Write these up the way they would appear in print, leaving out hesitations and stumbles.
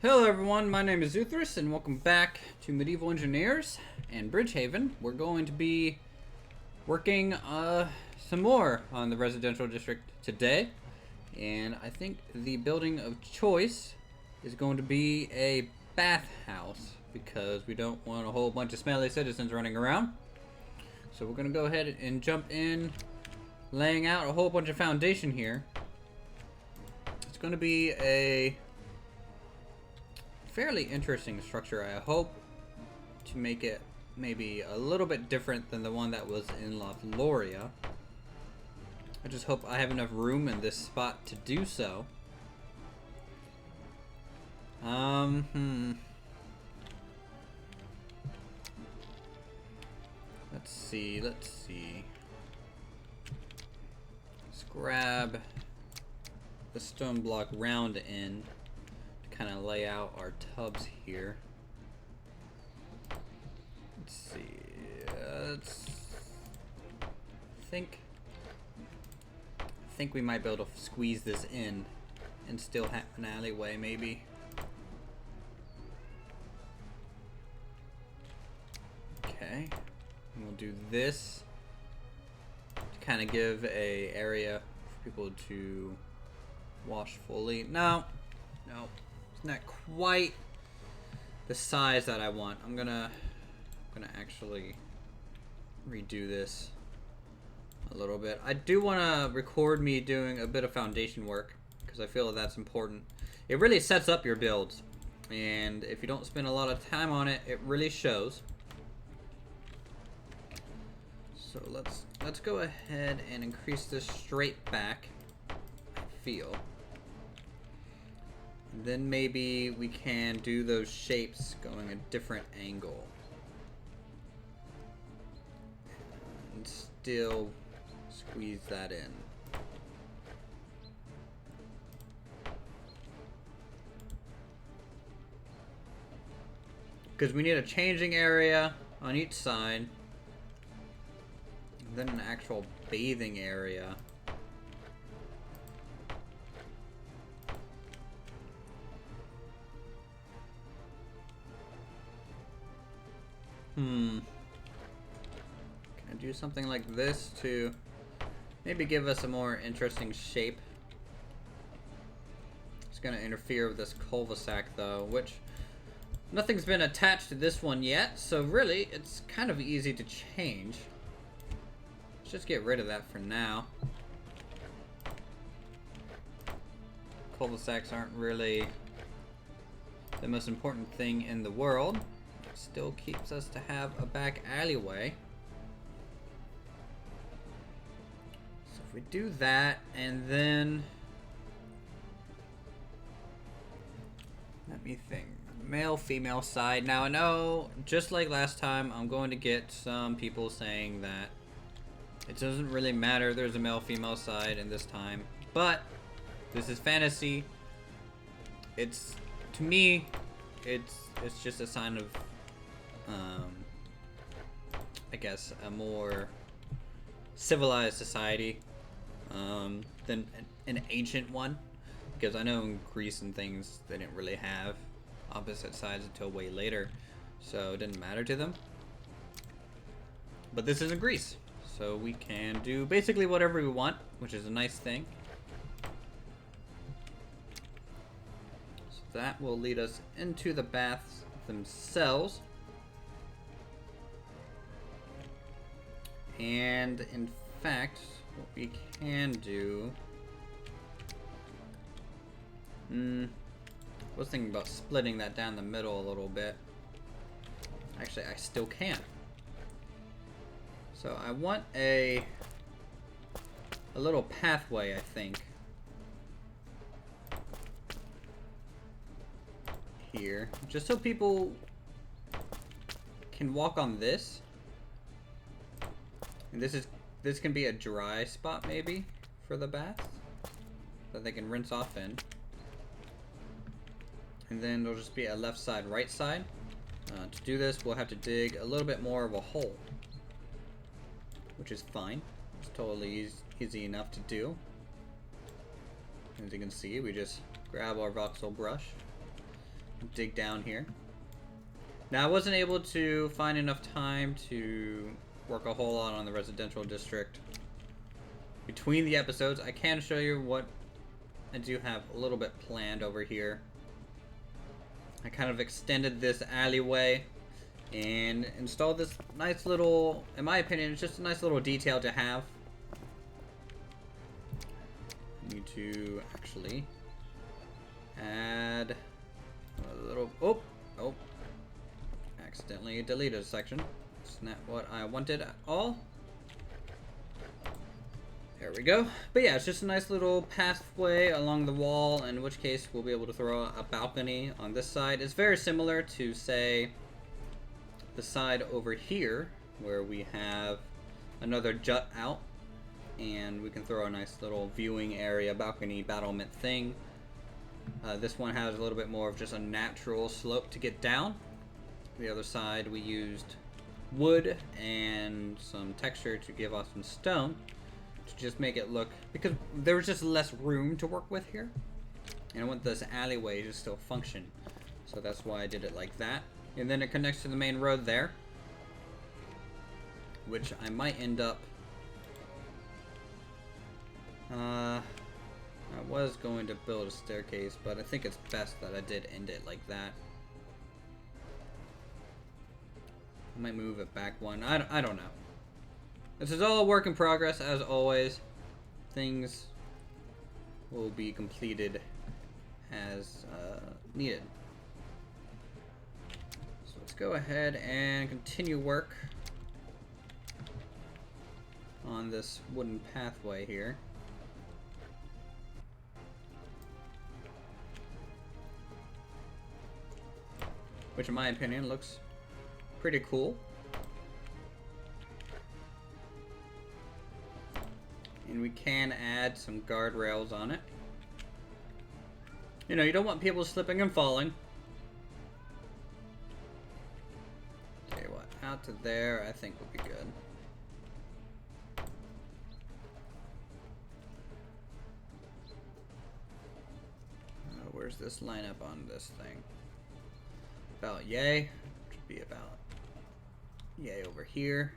Hello everyone, my name is Uthris and welcome back to Medieval Engineers and Bridgehaven. We're going to be working some more on the residential district today, and I think the building of choice is going to be a bathhouse because we don't want a whole bunch of smelly citizens running around. So we're going to go ahead and jump in, laying out a whole bunch of foundation here. It's going to be a fairly interesting structure. I hope to make it maybe a little bit different than the one that was in Lothlorien. I just hope I have enough room in this spot to do so. Let's see. Let's grab the stone block round end. Kind of lay out our tubs here. Let's see. I think we might be able to squeeze this in and still have an alleyway, maybe. Okay. And we'll do this to kind of give a area for people to wash fully. No. Not quite the size that I want. I'm gonna actually redo this a little bit. I do want to record me doing a bit of foundation work because I feel that's important. It really sets up your builds, and if you don't spend a lot of time on it, it really shows. So let's go ahead and increase this straight back, I feel. Then maybe we can do those shapes going a different angle. And still squeeze that in. Because we need a changing area on each side. And then an actual bathing area. Can I do something like this to maybe give us a more interesting shape? It's going to interfere with this cul-de-sac though, which nothing's been attached to this one yet, so really it's kind of easy to change. Let's just get rid of that for now. Cul-de-sacs aren't really the most important thing in the world. Still keeps us to have a back alleyway. So if we do that, and then let me think, male female side. Now I know, just like last time, I'm going to get some people saying that it doesn't really matter, there's a male female side in this time, but this is fantasy. It's, to me, it's just a sign of I guess a more civilized society than an ancient one, because I know in Greece and things they didn't really have opposite sides until way later, so it didn't matter to them. But this isn't Greece, so we can do basically whatever we want, which is a nice thing. So that will lead us into the baths themselves. And in fact, what we can do, I was thinking about splitting that down the middle a little bit. Actually, I still can. So I want a little pathway, I think, here, just so people can walk on this. And this can be a dry spot maybe for the baths that they can rinse off in. And then there'll just be a left side, right side. To do this, we'll have to dig a little bit more of a hole, which is fine. It's totally easy enough to do. As you can see, we just grab our voxel brush dig down here. Now, I wasn't able to find enough time to work a whole lot on the residential district between the episodes. I can show you what I do have a little bit planned over here. I kind of extended this alleyway and installed this nice little, in my opinion, it's just a nice little detail to have. I need to actually add a little, oh, accidentally deleted a section. It's not what I wanted at all. There we go. But yeah, it's just a nice little pathway along the wall, in which case we'll be able to throw a balcony on this side. It's very similar to, say, the side over here, where we have another jut out, and we can throw a nice little viewing area, balcony, battlement thing. This one has a little bit more of just a natural slope to get down. The other side we used wood and some texture to give off some stone, to just make it look, because there was just less room to work with here, and I want this alleyway to still function, so that's why I did it like that. And then it connects to the main road there, which I might end up, I was going to build a staircase, but I think it's best that I did end it like that. I might move it back one, I don't know. This is all a work in progress, as always. Things will be completed as needed. So let's go ahead and continue work on this wooden pathway here. Which, in my opinion, looks pretty cool. And we can add some guardrails on it. You know, you don't want people slipping and falling. Tell you what, out to there I think would be good. Where's this line up on this thing? About yay. Should be about yay over here.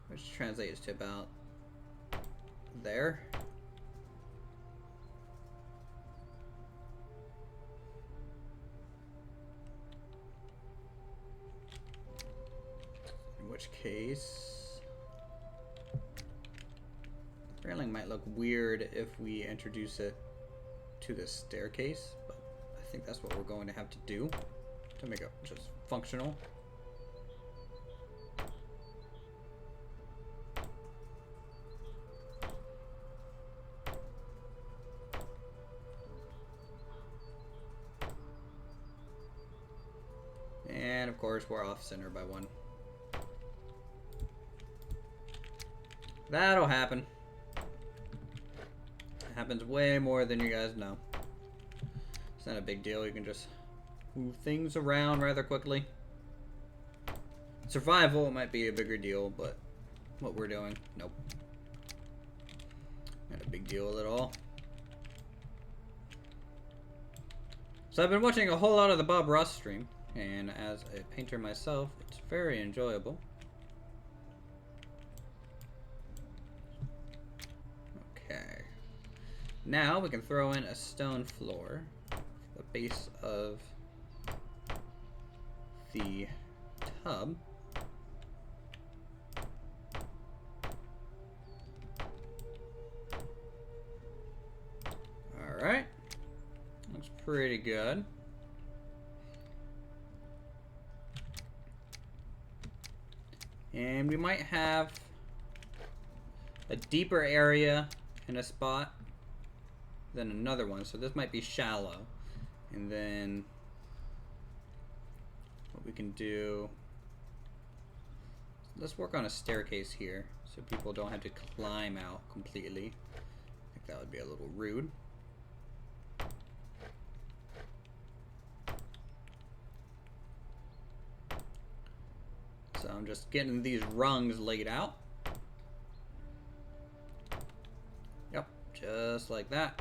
Which translates to about there. In which case, the railing might look weird if we introduce it to the staircase, but I think that's what we're going to have to do to make it just functional. And of course, we're off center by one. That'll happen. It happens way more than you guys know. It's not a big deal. You can just move things around rather quickly. Survival might be a bigger deal, but what we're doing, nope. Not a big deal at all. So I've been watching a whole lot of the Bob Ross stream, and as a painter myself, it's very enjoyable. Okay. Now we can throw in a stone floor for the base of the tub. Alright. Looks pretty good. And we might have a deeper area in a spot than another one. So this might be shallow. And then what we can do, let's work on a staircase here so people don't have to climb out completely. I think that would be a little rude. So I'm just getting these rungs laid out. Yep, just like that.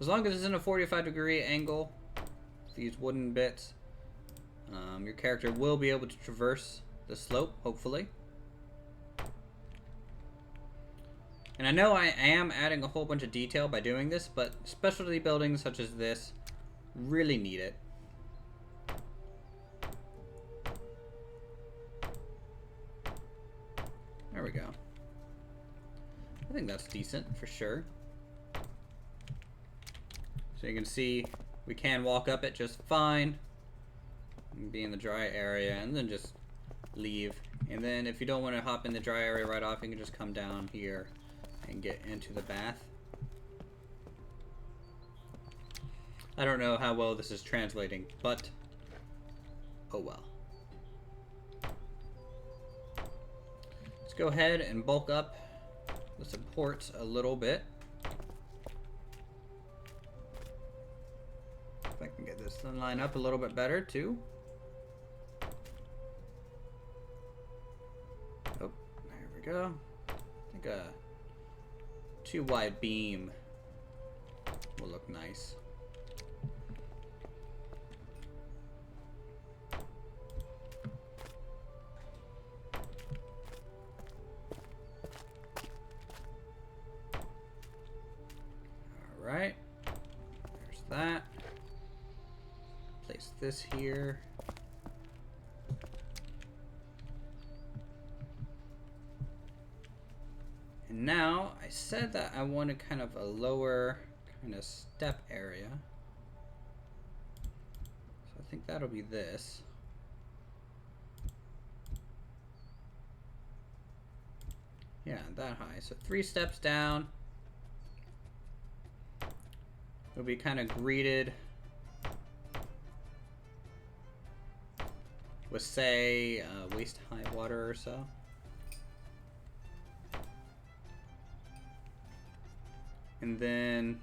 As long as it's in a 45-degree angle, these wooden bits, your character will be able to traverse the slope, hopefully. And I know I am adding a whole bunch of detail by doing this, but specialty buildings such as this really need it. There we go. I think that's decent for sure. So you can see we can walk up it just fine and be in the dry area and then just leave. And then if you don't want to hop in the dry area right off, you can just come down here and get into the bath. I don't know how well this is translating, but oh well. Let's go ahead and bulk up the supports a little bit. If I can get this to line up a little bit better too. Oh, there we go. I think a too wide beam will look nice. Alright, there's that. Place this here. And now, I said that I wanted kind of a lower kind of step area. So I think that'll be this. Yeah, that high. So 3 steps down. It'll be kind of greeted with, say, waist-high water or so. And then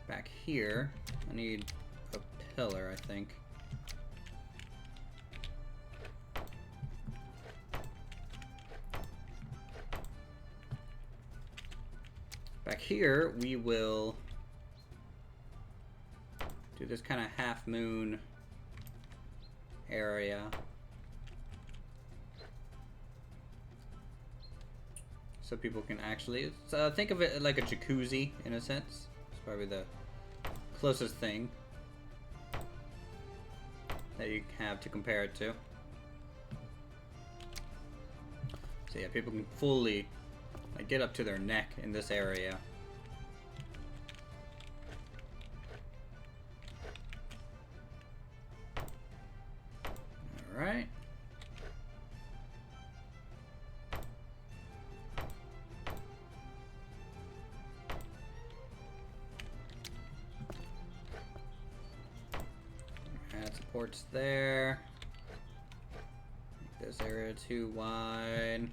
back here, I need a pillar, I think. Back here, we will do this kind of half moon area. So people can actually think of it like a jacuzzi in a sense. It's probably the closest thing that you have to compare it to. So yeah, people can fully get up to their neck in this area. All right. Add supports there. Make this area too wide.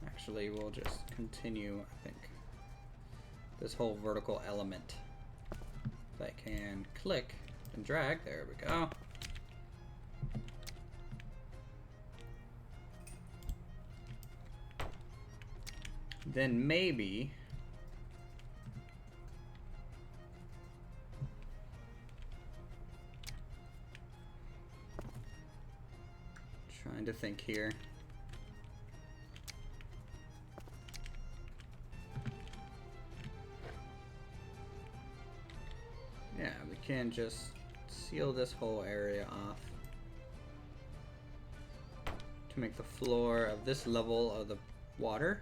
Actually, we'll just continue, I think, this whole vertical element. If I can click and drag, there we go. Then maybe trying to think here. Yeah, we can just seal this whole area off to make the floor of this level of the water.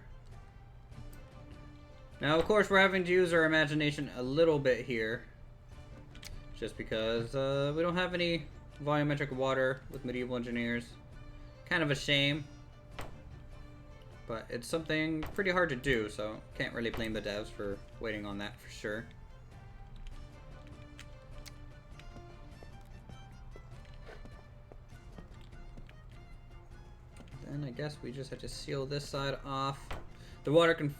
Now, of course, we're having to use our imagination a little bit here, just because we don't have any volumetric water with medieval engineers. Kind of a shame, but it's something pretty hard to do, so can't really blame the devs for waiting on that for sure. Then I guess we just have to seal this side off. The water can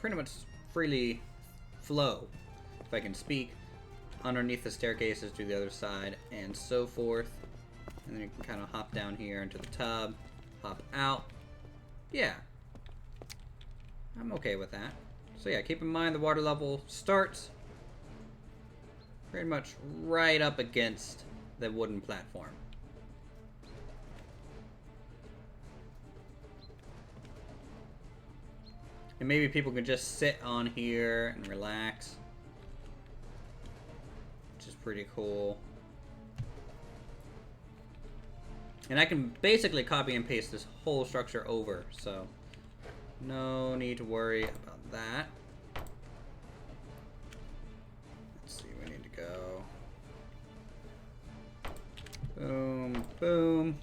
pretty much freely flow, if I can speak, underneath the staircases to the other side, and so forth. And then you can kind of hop down here into the tub, hop out. Yeah. I'm okay with that. So yeah, keep in mind the water level starts pretty much right up against the wooden platform. And maybe people can just sit on here and relax, which is pretty cool. And I can basically copy and paste this whole structure over, so no need to worry about that. Let's see, we need to go boom, boom.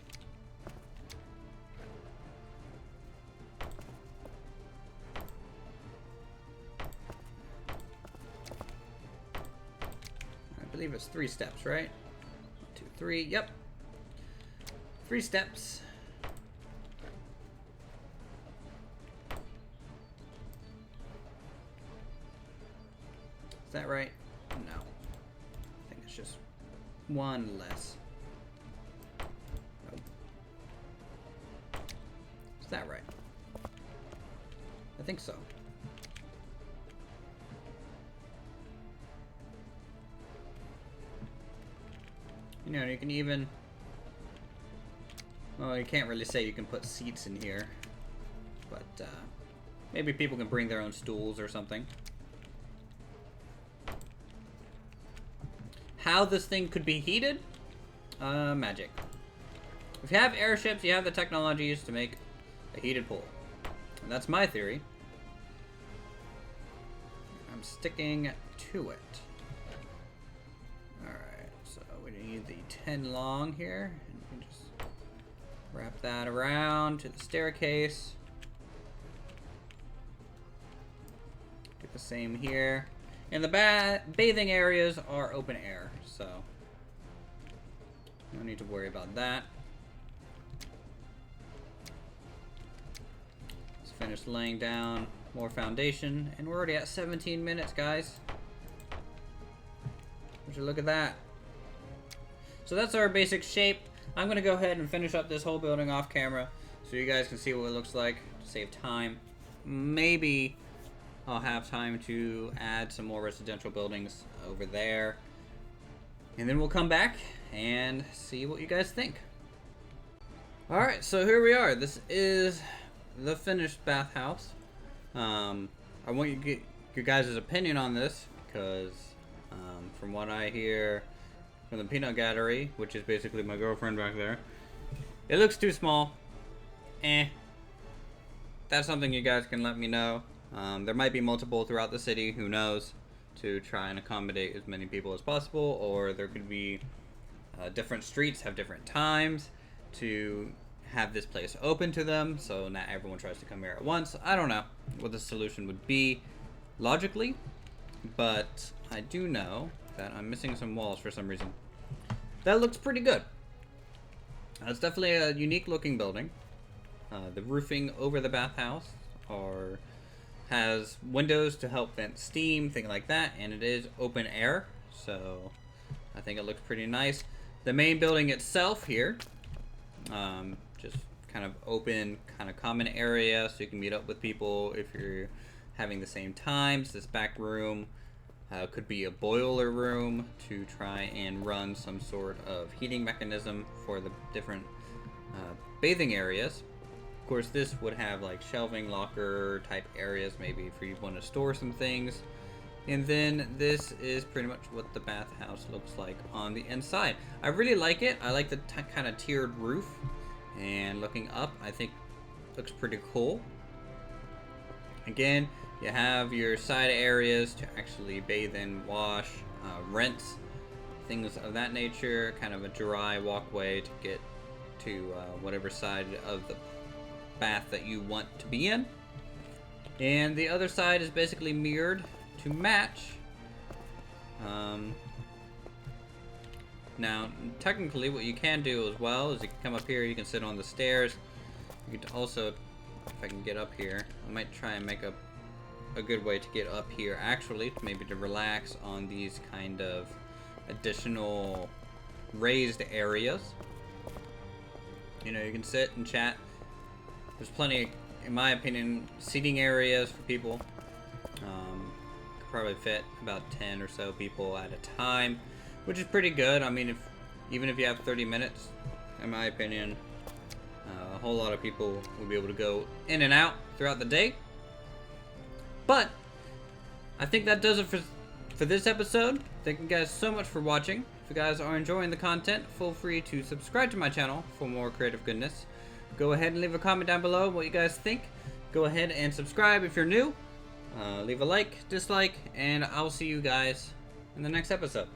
I believe it's 3 steps, right? 1, 2, 3, yep. 3 steps. Is that right? No. I think it's just 1 less. Nope. Is that right? I think so. You know, you can even... Well, you can't really say you can put seats in here. But, maybe people can bring their own stools or something. How this thing could be heated? Magic. If you have airships, you have the technologies to make a heated pool. And that's my theory. I'm sticking to it. Alright, so we need the 10 long here. And we can just wrap that around to the staircase. Do the same here. And the bathing areas are open air, so no need to worry about that. Let's finish laying down more foundation, and we're already at 17 minutes, guys. Would you look at that? So that's our basic shape. I'm gonna go ahead and finish up this whole building off camera so you guys can see what it looks like to save time. Maybe I'll have time to add some more residential buildings over there. And then we'll come back and see what you guys think. Alright, so here we are. This is the finished bathhouse. I want you to get your guys' opinion on this because from what I hear from the peanut gallery, which is basically my girlfriend back there, it looks too small. That's something you guys can let me know. There might be multiple throughout the city, who knows, to try and accommodate as many people as possible, or there could be different streets have different times to have this place open to them, so not everyone tries to come here at once. I don't know what the solution would be logically, but I do know that I'm missing some walls for some reason. That looks pretty good. It's definitely a unique looking building. The roofing over the bathhouse has windows to help vent steam, things like that, and it is open air, so I think it looks pretty nice. The main building itself here, just kind of open, kind of common area, so you can meet up with people if you're having the same times. This back room could be a boiler room to try and run some sort of heating mechanism for the different bathing areas. Of course, this would have like shelving, locker type areas, maybe if you want to store some things. And then this is pretty much what the bathhouse looks like on the inside. I really like it. I like the kind of tiered roof, and looking up, I think looks pretty cool. Again, you have your side areas to actually bathe in, wash, rinse, things of that nature. Kind of a dry walkway to get to whatever side of the bath that you want to be in. And the other side is basically mirrored to match. Now, technically, what you can do as well is you can come up here, you can sit on the stairs. You can also, if I can get up here, I might try and make a good way to get up here, actually, maybe to relax on these kind of additional raised areas. You know, you can sit and chat. There's plenty, in my opinion, seating areas for people. Could probably fit about 10 or so people at a time, which is pretty good. I mean, even if you have 30 minutes, in my opinion, a whole lot of people will be able to go in and out throughout the day. But I think that does it for this episode. Thank you guys so much for watching. If you guys are enjoying the content, feel free to subscribe to my channel for more creative goodness. Go ahead and leave a comment down below what you guys think. Go ahead and subscribe if you're new. Leave a like, dislike, and I'll see you guys in the next episode.